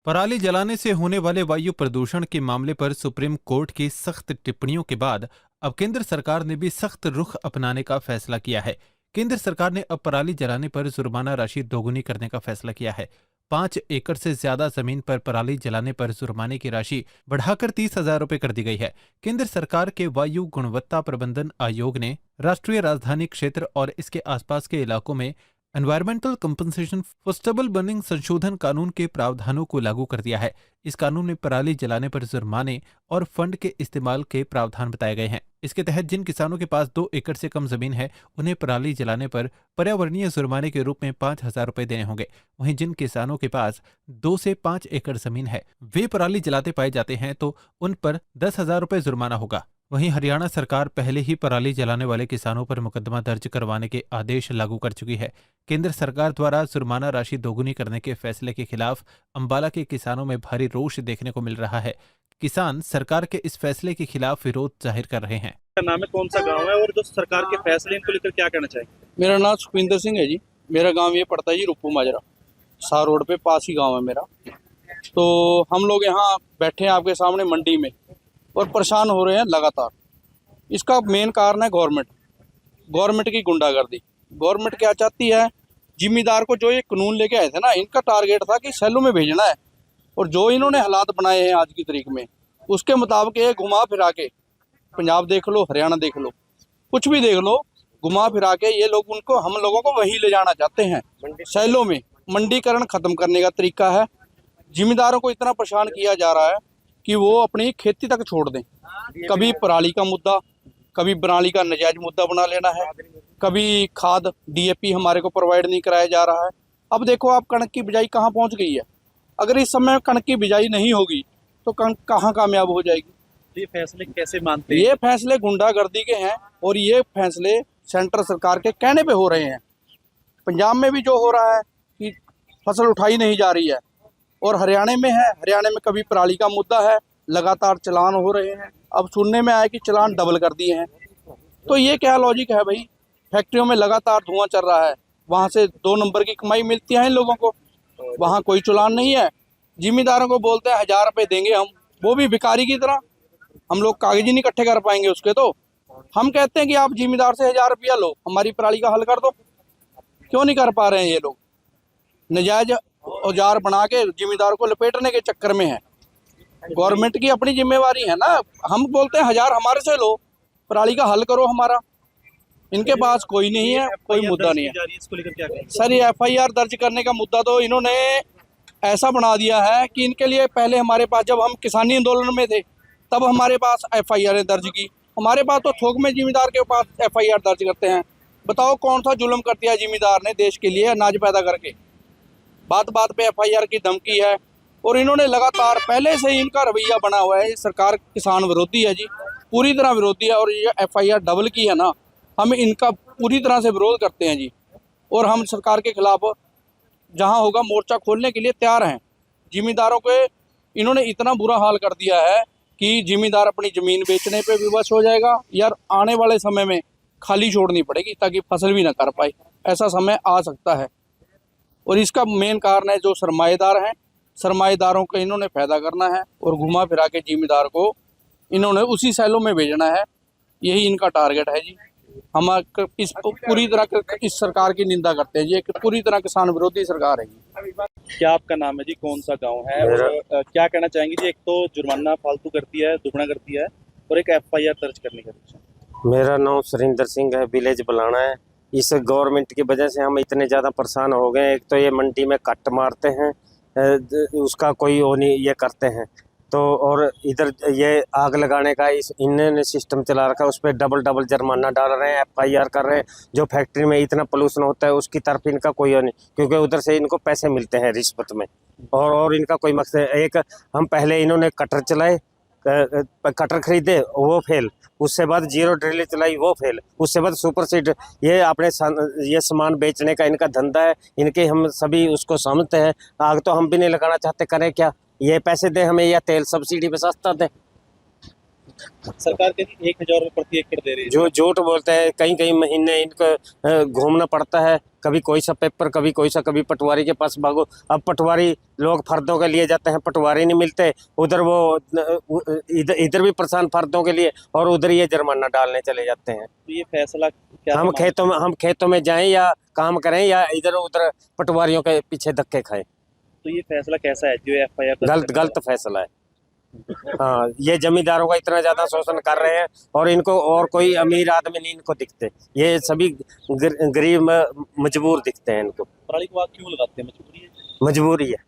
पराली जलाने से होने वाले वायु प्रदूषण के मामले पर सुप्रीम कोर्ट की सख्त टिप्पणियों के बाद अब केंद्र सरकार ने भी सख्त रुख अपनाने का फैसला किया है। केंद्र सरकार ने अब पराली जलाने पर जुर्माना राशि दोगुनी करने का फैसला किया है। 5 एकड़ से ज्यादा जमीन पर पराली जलाने पर जुर्माने की राशि बढ़ाकर 30,000 रुपये कर दी गई है। केंद्र सरकार के वायु गुणवत्ता प्रबंधन आयोग ने राष्ट्रीय राजधानी क्षेत्र और इसके आसपास के इलाकों में environmental compensation for stable burning संशोधन कानून के प्रावधानों को लागू कर दिया है। इस कानून में पराली जलाने पर जुर्माने और फंड के इस्तेमाल के प्रावधान बताए गए हैं। इसके तहत जिन किसानों के पास 2 एकड़ से कम जमीन है, उन्हें पराली जलाने पर पर्यावरणीय जुर्माने के रूप में 5,000 रुपये देने होंगे। वहीं जिन किसानों के पास 2 से 5 एकड़ जमीन है, वे पराली जलाते पाए जाते हैं तो उन पर 10,000 रुपये जुर्माना होगा। वहीं हरियाणा सरकार पहले ही पराली जलाने वाले किसानों पर मुकदमा दर्ज करवाने के आदेश लागू कर चुकी है। केंद्र सरकार द्वारा जुर्माना राशि दोगुनी करने के फैसले के खिलाफ अंबाला के किसानों में भारी रोष देखने को मिल रहा है। किसान सरकार के इस फैसले के खिलाफ विरोध जाहिर कर रहे हैं। नाम है, कौन सा गांव है और जो सरकार के फैसले इनको लेकर क्या कहना चाहिए? मेरा नाम सुखविंदर सिंह है जी। मेरा गांव ये पड़ता है जी रूपू माजरा, सार रोड पे पास ही गांव है मेरा। तो हम लोग यहाँ बैठे हैं आपके सामने मंडी में और परेशान हो रहे हैं लगातार। इसका मेन कारण है गवर्नमेंट की गुंडागर्दी। गवर्नमेंट क्या चाहती है, जिम्मेदार को जो ये कानून लेके आए थे ना, इनका टारगेट था कि सेलों में भेजना है। और जो इन्होंने हालात बनाए हैं आज की तारीख में, उसके मुताबिक ये घुमा फिरा के, पंजाब देख लो, हरियाणा देख लो, कुछ भी देख लो, घुमा फिरा के ये लोग उनको, हम लोगों को वहीं ले जाना चाहते हैं। सेलों में मंडीकरण खत्म करने का तरीका है। जिम्मेदारों को इतना परेशान किया जा रहा है कि वो अपनी खेती तक छोड़ दें। कभी पराली का मुद्दा, कभी पराली का नजायज मुद्दा बना लेना है, कभी खाद डीएपी हमारे को प्रोवाइड नहीं कराया जा रहा है। अब देखो आप, कणक की बिजाई कहाँ पहुँच गई है। अगर इस समय कणक की बिजाई नहीं होगी तो कणक कहाँ कामयाब हो जाएगी। ये फैसले कैसे मानते हैं? ये फैसले गुंडागर्दी के हैं और ये फैसले सेंटर सरकार के कहने पे हो रहे हैं। पंजाब में भी जो हो रहा है कि फसल उठाई नहीं जा रही है, और हरियाणा में है, हरियाणा में कभी पराली का मुद्दा है, लगातार चलान हो रहे हैं। अब सुनने में आया कि चलान डबल कर दिए हैं। तो ये क्या लॉजिक है भाई? फैक्ट्रियों में लगातार धुआं चल रहा है, वहाँ से 2 नंबर की कमाई मिलती है इन लोगों को, वहाँ कोई चलान नहीं है। जिम्मेदारों को बोलते हैं 1,000 रुपये देंगे हम, वो भी भिखारी की तरह। हम लोग कागज ही नहीं इकट्ठे कर पाएंगे उसके। तो हम कहते हैं कि आप जिम्मेदार से 1,000 रुपया लो, हमारी पराली का हल कर दो। क्यों नहीं कर पा रहे हैं ये लोग? नजायज औजार बना के जिम्मेदार को लपेटने के चक्कर में है। गवर्नमेंट की अपनी जिम्मेवारी है ना। हम बोलते हैं 1,000 हमारे से लो, पराली का हल करो हमारा। इनके पास कोई नहीं है, कोई मुद्दा नहीं है। इसको लेकर क्या कहें? सर, ये FIR दर्ज करने का मुद्दा तो इन्होंने ऐसा बना दिया है कि इनके लिए, पहले हमारे पास जब हम किसानी आंदोलन में थे तब हमारे पास FIR दर्ज की, हमारे पास तो थोक में जिम्मेदार के पास FIR दर्ज करते हैं। बताओ कौन सा जुल्म कर दिया जिम्मेदार ने देश के लिए अनाज पैदा करके? बात बात पे FIR की धमकी है। और इन्होंने लगातार, पहले से ही इनका रवैया बना हुआ है। ये सरकार किसान विरोधी है जी, पूरी तरह विरोधी है। और ये FIR डबल की है ना, हम इनका पूरी तरह से विरोध करते हैं जी। और हम सरकार के खिलाफ जहां होगा मोर्चा खोलने के लिए तैयार हैं। जिम्मेदारों के इन्होंने इतना बुरा हाल कर दिया है कि जिम्मेदार अपनी ज़मीन बेचने पे विवश हो जाएगा। यार, आने वाले समय में खाली छोड़नी पड़ेगी ताकि फसल भी ना कर पाए, ऐसा समय आ सकता है। और इसका मेन कारण है जो सरमाएदार हैं, सरमाएदारों को इन्होंने फ़ायदा करना है और घुमा फिरा के जिम्मेदार को इन्होंने उसी सेलों में भेजना है। यही इनका टारगेट है जी। हम इस पूरी तरह इस सरकार की निंदा करते हैं। ये पूरी तरह किसान विरोधी सरकार है जी। क्या आपका नाम है जी? कौन सा गांव है और क्या कहना चाहेंगे जी? एक तो जुर्माना फालतू करती है, दुगना करती है, और एक FIR दर्ज करने का। मेरा नाम सुरेंद्र सिंह है, विलेज बलाना है। इस गवर्नमेंट की वजह से हम इतने ज़्यादा परेशान हो गए। एक तो ये मंडी में कट मारते हैं, उसका कोई वो नहीं ये करते हैं। तो और इधर ये आग लगाने का इन्होंने सिस्टम चला रखा है, उस पर डबल जुर्माना डाल रहे हैं, FIR कर रहे हैं। जो फैक्ट्री में इतना पोल्यूशन होता है उसकी तरफ इनका कोई नहीं, क्योंकि उधर से इनको पैसे मिलते हैं रिश्वत में। और इनका कोई मकसद, एक हम पहले इन्होंने कटर चलाए, कटर खरीदे वो फेल, उससे बाद 0 ड्रिल चलाई वो फेल, उससे बाद सुपर सीड। ये अपने ये सामान बेचने का इनका धंधा है, इनके हम सभी उसको समझते हैं। आग तो हम भी नहीं लगाना चाहते, करें क्या? ये पैसे दे हमें या तेल सब्सिडी पे सस्ता दे। सरकार कहती 1,000 रुपये प्रति एकड़ दे रही है। जो झूठ बोलते हैं, कई कई महीने इनको घूमना पड़ता है, कभी कोई सा पेपर, कभी कोई सा, कभी पटवारी के पास भागो। अब पटवारी लोग फर्दों के लिए जाते हैं, पटवारी नहीं मिलते, उधर वो इधर भी परेशान फर्दों के लिए, और उधर ये जुर्माना डालने चले जाते हैं। तो ये फैसला क्या हम खेतों में जाएं या काम करें, या इधर उधर पटवारियों के पीछे धक्के खाएं। तो ये फैसला कैसा है जो FIR गलत फैसला है। हाँ, ये जमींदारों का इतना ज्यादा शोषण कर रहे हैं, और इनको और कोई अमीर आदमी नहीं इनको दिखते, ये सभी गरीब मजबूर दिखते हैं इनको। पराली को आग क्यों लगाते हैं? मजबूरी है? मजबूरी है,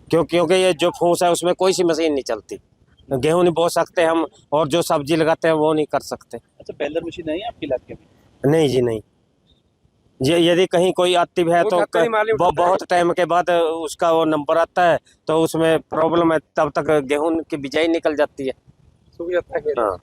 क्योंकि ये जो फूस है उसमें कोई सी मशीन नहीं चलती, गेहूं नहीं बो सकते हम, और जो सब्जी लगाते हैं वो नहीं कर सकते। अच्छा, बेलर मशीन है आपके इलाके में? नहीं जी नहीं, ये यदि कहीं कोई आती है तो बहुत टाइम के बाद उसका वो नंबर आता है, तो उसमें प्रॉब्लम है, तब तक गेहूं की बिजाई निकल जाती है। हाँ।